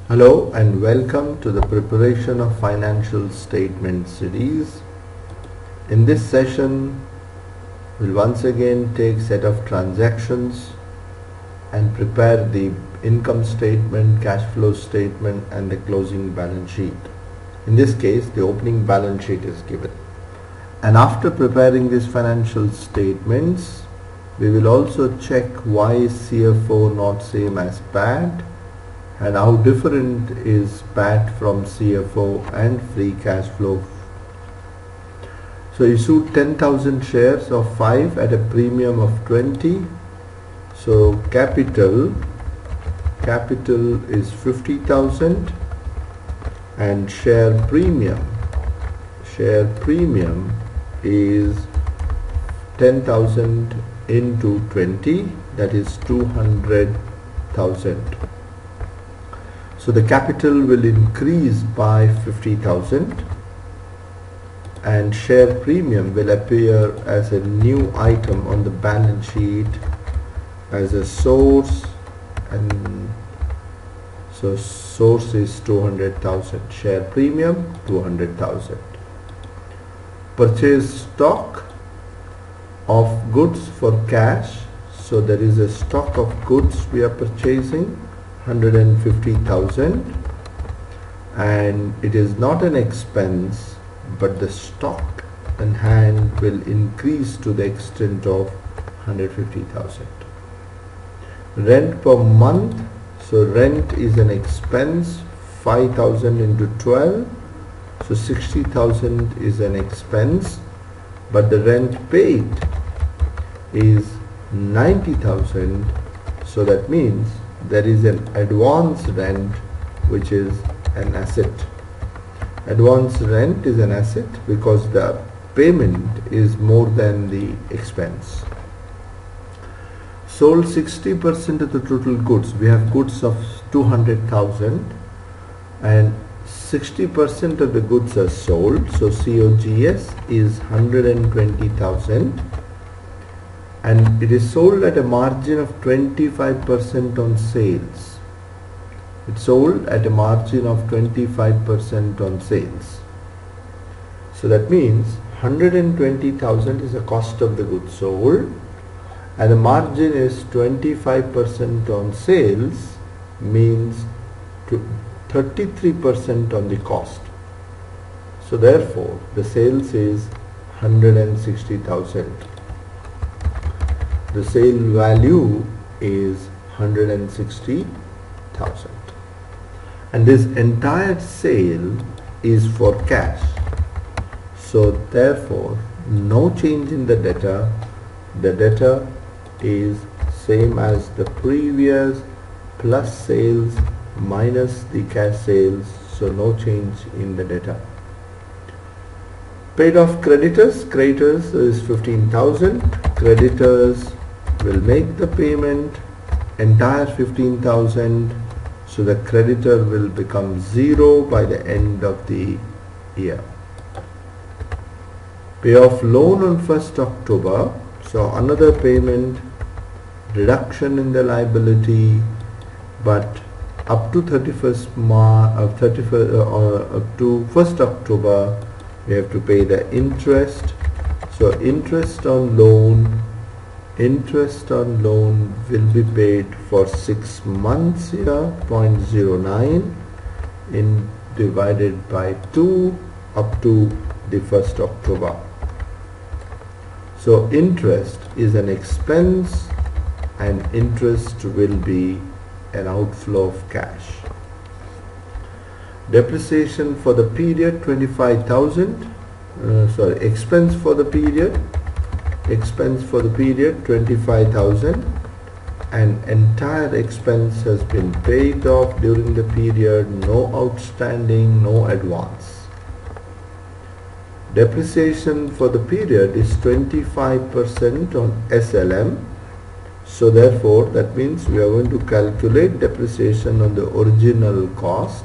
Hello and welcome to the preparation of financial statement series. In this session, we'll once again take set of transactions and prepare the income statement, cash flow statement and the closing balance sheet. In this case, the opening balance sheet is given. And after preparing these financial statements, we will also check why is CFO not same as PAT, and how different is PAT from CFO and free cash flow. So issued 10,000 shares of 5 at a premium of 20. So capital is 50,000 and share premium is 10,000 into 20, that is 200,000. So the capital will increase by 50,000 and share premium will appear as a new item on the balance sheet as a source, and so source is 200,000, share premium 200,000. Purchase stock of goods for cash, so there is a stock of goods we are purchasing 150,000, and it is not an expense, but the stock in hand will increase to the extent of 150,000. Rent per month, so rent is an expense, 5,000 into 12, so 60,000 is an expense, but the rent paid is 90,000, so that means there is an advance rent which is an asset. Advance rent is an asset because the payment is more than the expense. Sold 60% of the total goods. We have goods of 200,000 and 60% of the goods are sold, so COGS is 120,000, and it is sold at a margin of 25% on sales. It's sold at a margin of 25% on sales. So that means 120,000 is the cost of the goods sold, and the margin is 25% on sales, means 33% on the cost. So therefore the sales is 160,000. The sale value is 160,000, and this entire sale is for cash. So therefore no change in the debtor. The debtor is same as the previous, plus sales minus the cash sales, so no change in the debtor. Paid off creditors is 15,000. Creditors will make the payment entire 15,000, so the creditor will become 0 by the end of the year. Pay off loan on 1st October, so another payment, reduction in the liability, but up to 31st up to 1st October we have to pay the interest. So interest on loan will be paid for 6 months here, 0.09 in divided by 2 up to the 1st October. So interest is an expense and interest will be an outflow of cash. Depreciation for the period 25,000, expense for the period 25,000, and entire expense has been paid off during the period, no outstanding, no advance. Depreciation for the period is 25% on SLM, so therefore that means we are going to calculate depreciation on the original cost,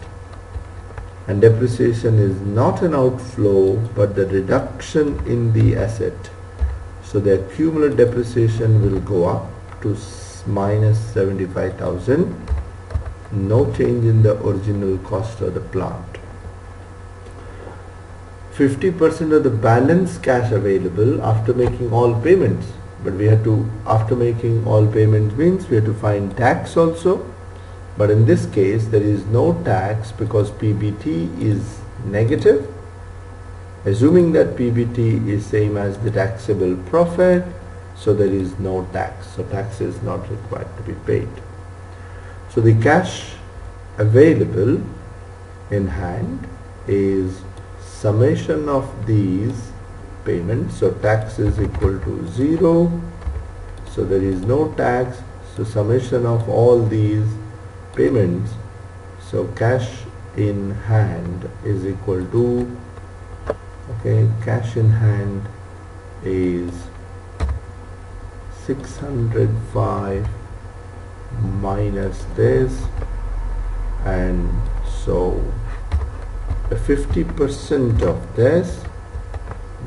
and depreciation is not an outflow but the reduction in the asset. So the accumulated depreciation will go up to minus 75,000, no change in the original cost of the plant. 50% of the balance cash available after making all payments. But we have to, after making all payments means we have to find tax also. But in this case there is no tax because PBT is negative. Assuming that PBT is same as the taxable profit, so there is no tax. So tax is not required to be paid. So the cash available in hand is summation of these payments. So tax is equal to 0. So there is no tax. So summation of all these payments. So cash in hand is equal to, okay, cash in hand is 605 minus this, and so 50% of this,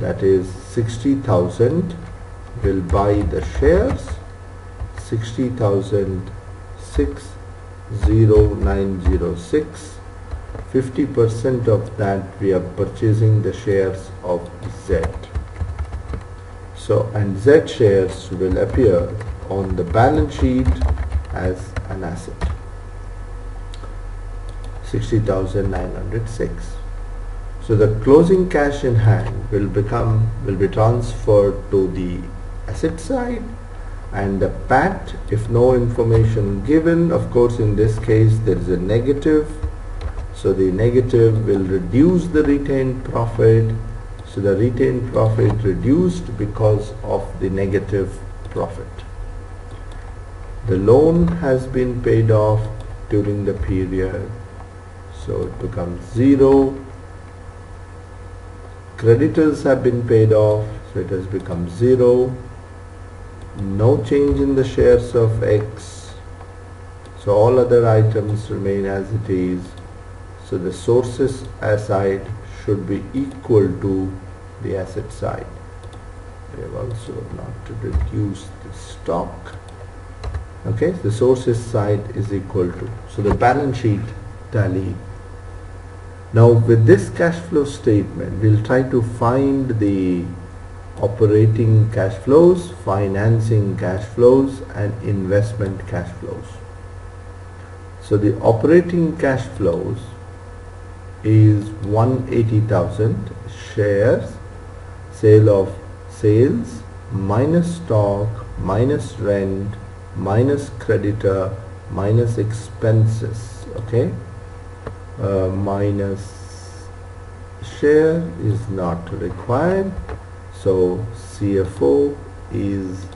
that is 60,000, will buy the shares. 60,000 60906. 50% of that we are purchasing the shares of Z. So, and Z shares will appear on the balance sheet as an asset. 60,906. So the closing cash in hand will be transferred to the asset side, and the PAT, if no information given, of course in this case there is a negative, so the negative will reduce the retained profit. So the retained profit reduced because of the negative profit. The loan has been paid off during the period, so it becomes 0. Creditors have been paid off, so it has become 0. No change in the shares of X, so all other items remain as it is. So the sources side should be equal to the asset side. We have also not to reduce the stock. Okay, the sources side is equal to, so the balance sheet tally. Now with this cash flow statement, we'll try to find the operating cash flows, financing cash flows, and investment cash flows. So the operating cash flows is 180,000 shares, sale of sales, minus stock, minus rent, minus creditor, minus expenses, okay, minus share is not required. So CFO is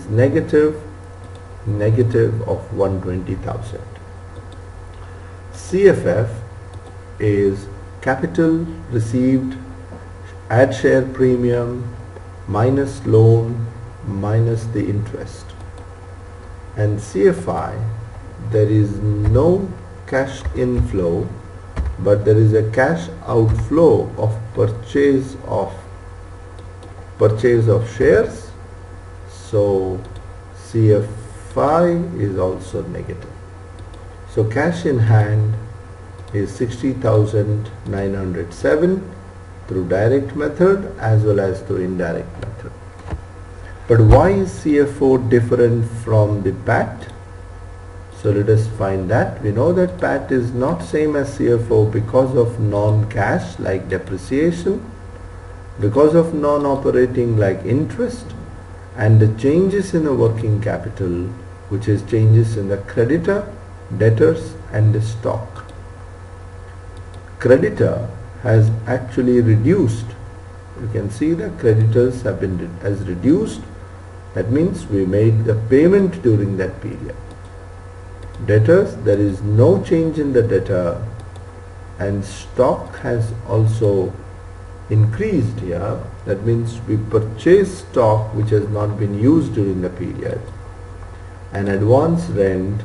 negative of 120,000. CFF is capital received, add share premium, minus loan, minus the interest. And CFI, there is no cash inflow, but there is a cash outflow of purchase of shares. So CFI is also negative. So cash in hand is 60,907 through direct method as well as through indirect method. But why is CFO different from the PAT? So let us find that. We know that PAT is not same as CFO because of non-cash like depreciation, because of non-operating like interest, and the changes in the working capital, which is changes in the creditor, debtors, and the stock. Creditor has actually reduced. You can see the creditors have been reduced. That means we made the payment during that period. Debtors, there is no change in the debtor, and stock has also increased here. That means we purchased stock which has not been used during the period. And advance rent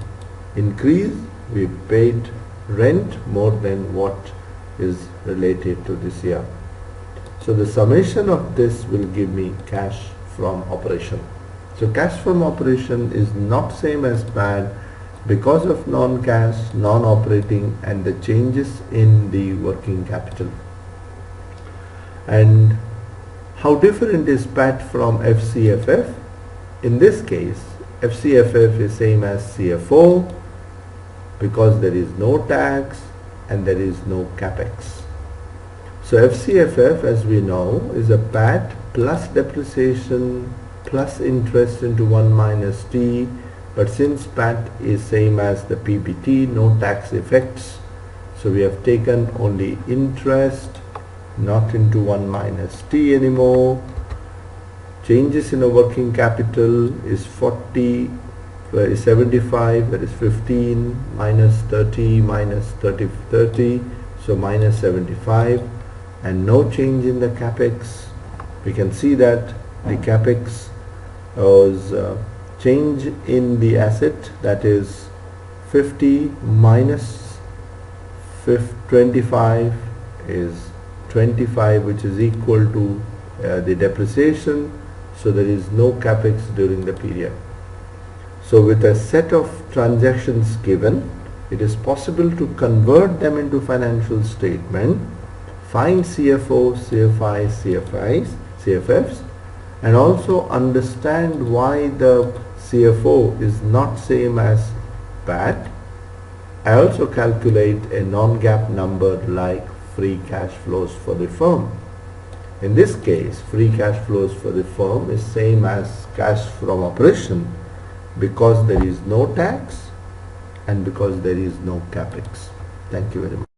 increased, we paid rent more than what is related to this year. So the summation of this will give me cash from operation. So cash from operation is not same as PAT, because of non-cash, non-operating and the changes in the working capital. And how different is PAT from FCFF? In this case, FCFF is same as CFO because there is no tax and there is no capex. So FCFF, as we know, is a PAT plus depreciation plus interest into 1 minus T, but since PAT is same as the PBT, no tax effects, so we have taken only interest, not into 1 minus T anymore. Changes in a working capital is 40, is 75, that is 15, minus 30, minus 30, so minus 75, and no change in the capex. We can see that the capex was change in the asset, that is 50 minus 25 is 25, which is equal to the depreciation, so there is no capex during the period. So with a set of transactions given, it is possible to convert them into financial statement, find CFO, CFI, CFFs, and also understand why the CFO is not same as PAT. I also calculate a non-GAAP number like free cash flows for the firm. In this case, free cash flows for the firm is same as cash from operation because there is no tax and because there is no capex. Thank you very much.